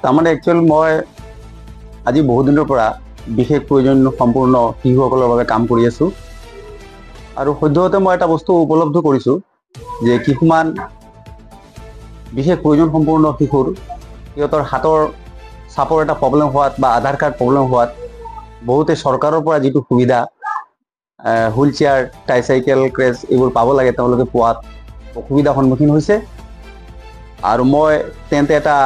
তাৰমানে একচুৱেলি মই আজি বহুত দিনৰ পৰা বিশেষ প্ৰয়োজন সম্পূৰ্ণ শিশুসকলৰ বাবে কাম কৰি আছোঁ আৰু সদ্যহতে মই এটা বস্তু উপলব্ধ কৰিছোঁ যে কিছুমান বিশেষ প্ৰয়োজন সম্পূৰ্ণ শিশুৰ সিহঁতৰ হাতৰ চাপৰ এটা প্ৰব্লেম হোৱাত বা আধাৰ কাৰ্ড প্ৰব্লেম হোৱাত বহুতে চৰকাৰৰ পৰা যিটো সুবিধা হুইল চেয়াৰ ট্ৰাইচাইকেল ক্ৰেচ এইবোৰ পাব লাগে তেওঁলোকে পোৱাত অসুবিধাৰ সন্মুখীন হৈছে আৰু মই তেন্তে এটা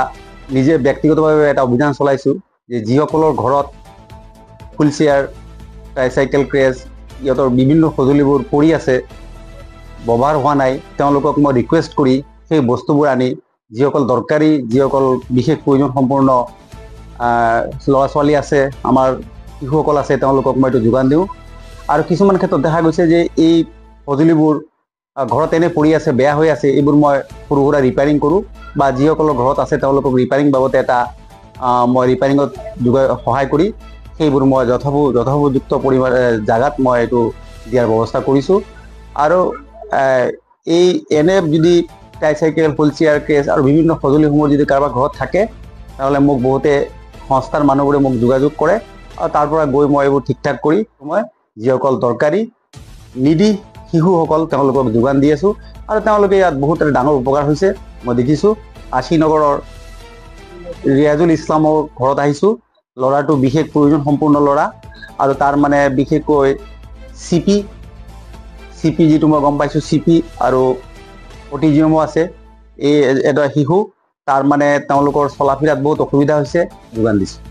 নিজে ব্যক্তিগতভাৱে এটা অভিযান চলাইছোঁ যে যিসকলৰ ঘৰত হুইল চেয়াৰ ট্ৰাইচাইকেল ক্ৰেচ ইহঁতৰ বিভিন্ন সঁজুলিবোৰ পৰি আছে ব্যৱহাৰ হোৱা নাই তেওঁলোকক মই ৰিকুৱেষ্ট কৰি সেই বস্তুবোৰ আনি যিসকল দৰকাৰী যিসকল বিশেষ প্ৰয়োজন সম্পূৰ্ণ ল'ৰা ছোৱালী আছে আমাৰ শিশুসকল আছে তেওঁলোকক মই এইটো যোগান দিওঁ আৰু কিছুমান ক্ষেত্ৰত দেখা গৈছে যে এই সঁজুলিবোৰ ঘৰত এনে পৰি আছে বেয়া হৈ আছে এইবোৰ মই সৰু সুৰা ৰিপেয়াৰিং কৰোঁ বা যিসকলৰ ঘৰত আছে তেওঁলোকক ৰিপেয়াৰিং বাবদ এটা মই ৰিপেয়াৰিঙত সহায় কৰি সেইবোৰ মই যথোপযুক্ত পৰিমাণে জাগাত মই এইটো দিয়াৰ ব্যৱস্থা কৰিছোঁ আৰু এই এনে যদি ট্ৰাইচাইকেল হুইল চেয়াৰ কেছ আৰু বিভিন্ন সঁজুলিসমূহ যদি কাৰোবাৰ ঘৰত থাকে তাহলে মোক বহুতে সংস্থাৰ মানুহবোৰে মোক যোগাযোগ কৰে আৰু তাৰ পৰা গৈ মই এইবোৰ ঠিক ঠাক কৰি মই যিসকল দৰকাৰী নিডি শিশুসকল তেওঁলোকক যোগান দি আছোঁ আৰু তেওঁলোকে ইয়াত বহুত ডাঙৰ উপকাৰ হৈছে মই দেখিছোঁ আশীনগৰৰ ৰিয়াজুল ইছলামৰ ঘৰত আহিছোঁ ল'ৰাটো বিশেষ প্ৰয়োজন সম্পূৰ্ণ ল'ৰা আৰু তাৰ মানে বিশেষকৈ চিপি যিটো মই গম পাইছোঁ চিপি আৰু অটিজিয়ামো আছে এই এটা শিশু তাৰ মানে তেওঁলোকৰ চলা ফিৰাত বহুত অসুবিধা হৈছে যোগান দিছোঁ